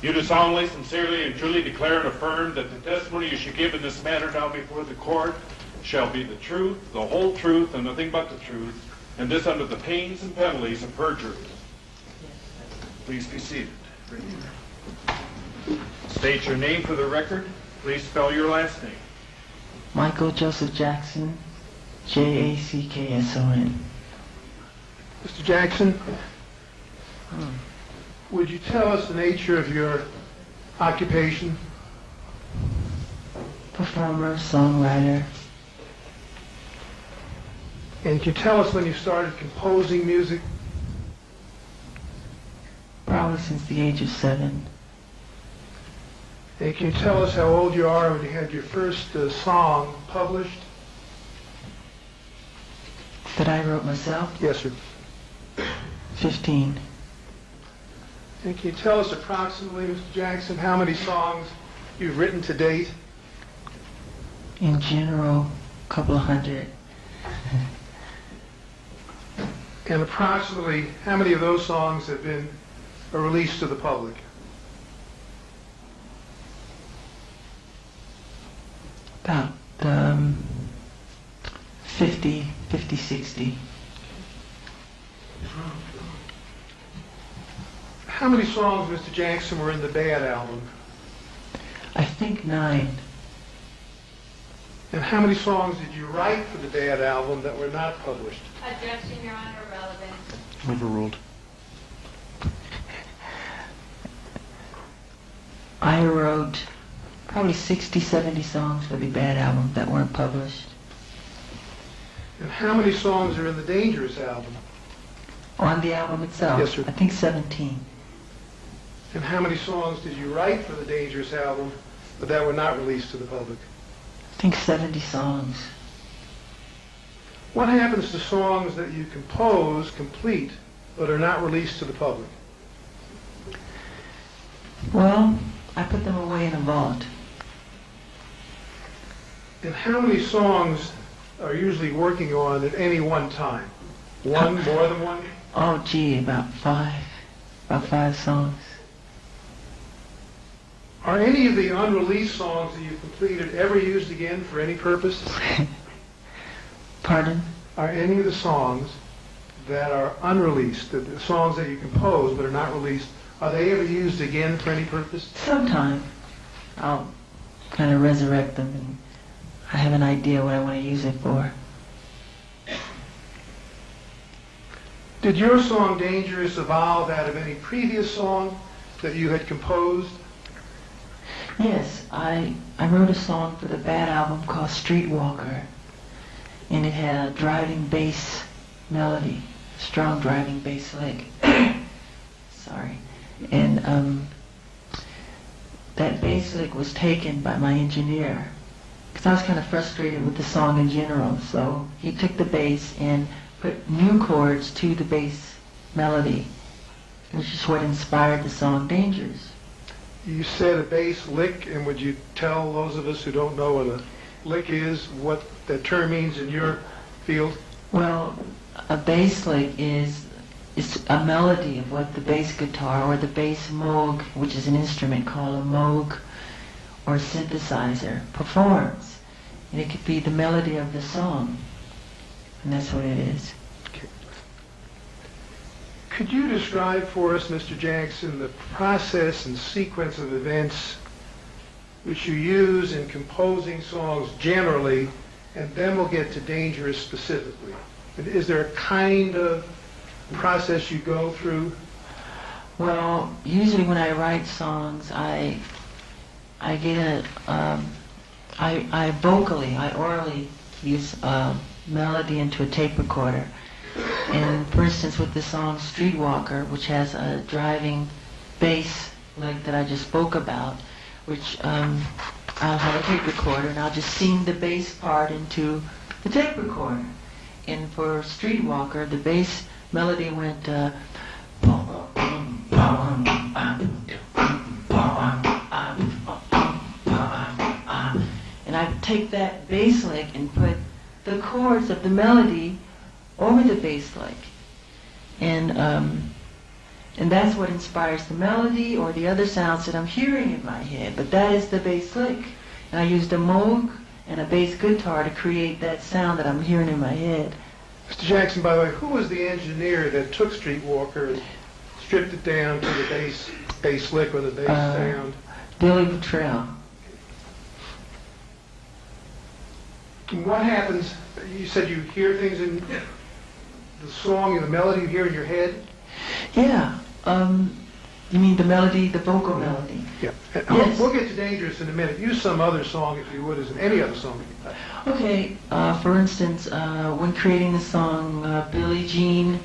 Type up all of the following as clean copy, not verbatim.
You do solemnly, sincerely, and truly declare and affirm that the testimony you should give in this matter now before the court shall be the truth, the whole truth, and nothing but the truth, and this under the pains and penalties of perjury. Please be seated. State your name for the record. Please spell your last name. Michael Joseph Jackson, Jackson. Mr. Jackson, would you tell us the nature of your occupation? Performer, songwriter. And can you tell us when you started composing music? Probably since the age of 7. And can you tell us how old you are when you had your first song published? That I wrote myself? Yes, sir. 15. And can you tell us approximately, Mr. Jackson, how many songs you've written to date? In general, a couple of hundred. And approximately how many of those songs have been released to the public? About 50, 60. How many songs, Mr. Jackson, were in the Bad album? I think 9. And how many songs did you write for the Bad album that were not published? Objection, Your Honor, relevant. Overruled. I wrote probably 60, 70 songs for the Bad album that weren't published. And how many songs are in the Dangerous album? On the album itself? Yes, sir. I think 17. And how many songs did you write for the Dangerous album but that were not released to the public? I think 70 songs. What happens to songs that you compose complete but are not released to the public? Well, I put them away in a vault. And how many songs are usually working on at any one time? One, more than one? Oh, gee, about 5. About 5 songs. Are any of the unreleased songs that you've completed ever used again for any purpose? Pardon? Are any of the songs that are unreleased, the songs that you compose but are not released, are they ever used again for any purpose? Sometime I'll kind of resurrect them and I have an idea what I want to use it for. Did your song Dangerous evolve out of any previous song that you had composed? Yes, I wrote a song for the Bad album called Streetwalker, and it had a driving bass melody, strong driving bass lick. Sorry. And that bass lick was taken by my engineer, because I was kind of frustrated with the song in general, so he took the bass and put new chords to the bass melody, which is what inspired the song Dangerous. You said a bass lick, and would you tell those of us who don't know what a lick is, what that term means in your field? Well, a bass lick is a melody of what the bass guitar or the bass moog, which is an instrument called a moog or synthesizer, performs. And it could be the melody of the song, and that's what it is. Could you describe for us, Mr. Jackson, the process and sequence of events which you use in composing songs generally, and then we'll get to Dangerous specifically? Is there a kind of process you go through? Well, usually when I write songs, I get I orally use a melody into a tape recorder. And for instance, with the song Streetwalker, which has a driving bass lick that I just spoke about, which I'll have a tape recorder and I'll just sing the bass part into the tape recorder. And for Streetwalker, the bass melody went and I take that bass lick and put the chords of the melody over the bass lick. And And that's what inspires the melody or the other sounds that I'm hearing in my head. But that is the bass lick. And I used a Moog and a bass guitar to create that sound that I'm hearing in my head. Mr. Jackson, by the way, who was the engineer that took Streetwalker and stripped it down to the bass lick or the bass sound? Billy Bottrell. And what happens, you said you hear things in the song and the melody you hear in your head? Yeah. You mean the melody, the vocal melody? Yeah. Yes. We'll get to Dangerous in a minute. Use some other song, if you would, as in any other song. Okay, for instance, when creating the song Billie Jean,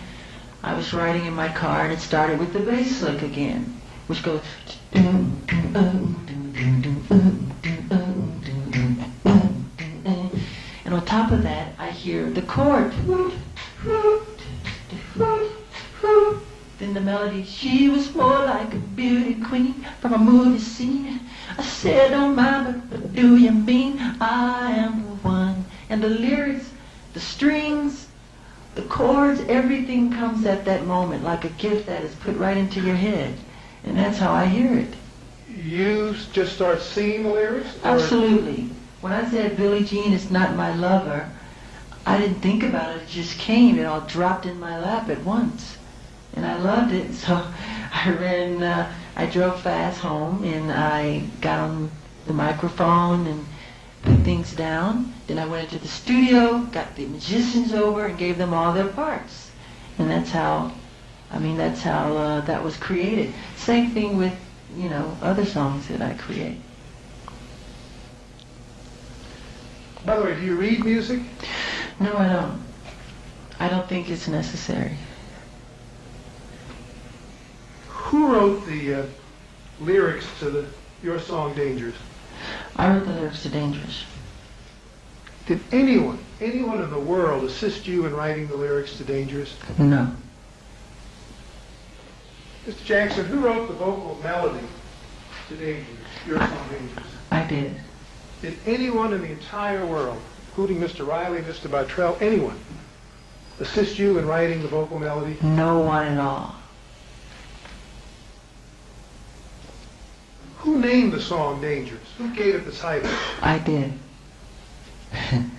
I was riding in my car and it started with the bass lick again, which goes... And on top of that, I hear the chord. Then the melody, she was more like a beauty queen from a movie scene. I said, don't mind, but what do you mean? I am the one. And the lyrics, the strings, the chords, everything comes at that moment like a gift that is put right into your head. And that's how I hear it. You just start singing the lyrics? Absolutely. When I said Billie Jean is not my lover, I didn't think about it. It just came. It all dropped in my lap at once. And I loved it. So I drove fast home and I got on the microphone and put things down. Then I went into the studio, got the musicians over and gave them all their parts. And that's how that was created. Same thing with, other songs that I create. By the way, do you read music? No, I don't. I don't think it's necessary. Who wrote the lyrics to your song Dangerous? I wrote the lyrics to Dangerous. Did anyone in the world assist you in writing the lyrics to Dangerous? No. Mr. Jackson, who wrote the vocal melody to Dangerous, your song Dangerous? I did. Did anyone in the entire world, including Mr. Riley, Mr. Bottrell, anyone, assist you in writing the vocal melody? No one at all. Who named the song Dangerous? Who gave it the title? I did.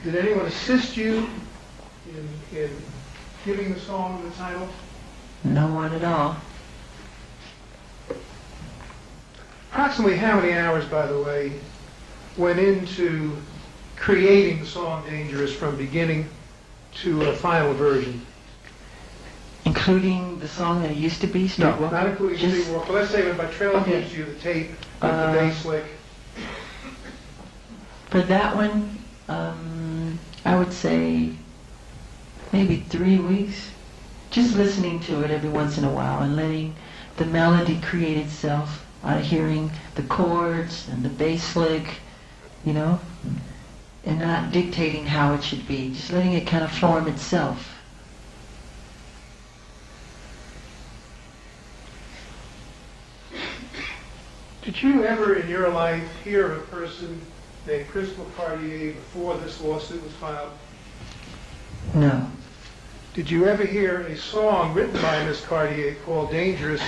Did anyone assist you in giving the song the title? No one at all. Approximately how many hours, by the way, went into creating the song Dangerous from beginning to a final version? Including the song that it used to be, No, Streetwalker? not including Just- Streetwalker. Let's say when Bottrell Okay. gives you the tape with the bass lick. For that one, I would say maybe 3 weeks. Just listening to it every once in a while and letting the melody create itself out of hearing the chords and the bass lick, and not dictating how it should be. Just letting it kind of form itself. Did you ever in your life hear of a person named Crystal Cartier before this lawsuit was filed? No. Did you ever hear a song written by Miss Cartier called Dangerous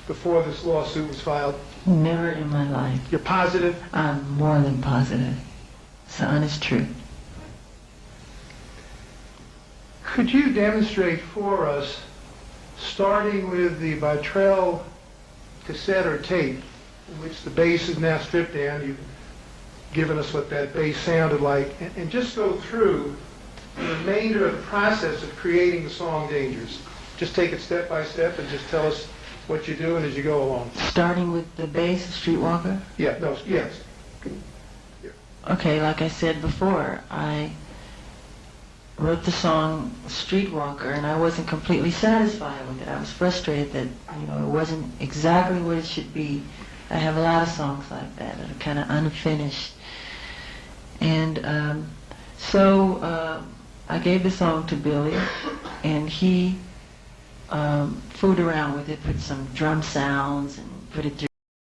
before this lawsuit was filed? Never in my life. You're positive? I'm more than positive. It's the honest truth. Could you demonstrate for us, starting with the Bottrell cassette or tape, in which the bass is now stripped down, you've given us what that bass sounded like, and just go through the remainder of the process of creating the song Dangerous. Just take it step by step and just tell us what you're doing as you go along. Starting with the bass of Streetwalker? Yeah, no, yes. Okay, like I said before, I wrote the song Streetwalker and I wasn't completely satisfied with it. I was frustrated that, it wasn't exactly what it should be. I have a lot of songs like that are kind of unfinished. And so I gave the song to Billy and he fooled around with it, put some drum sounds and put it through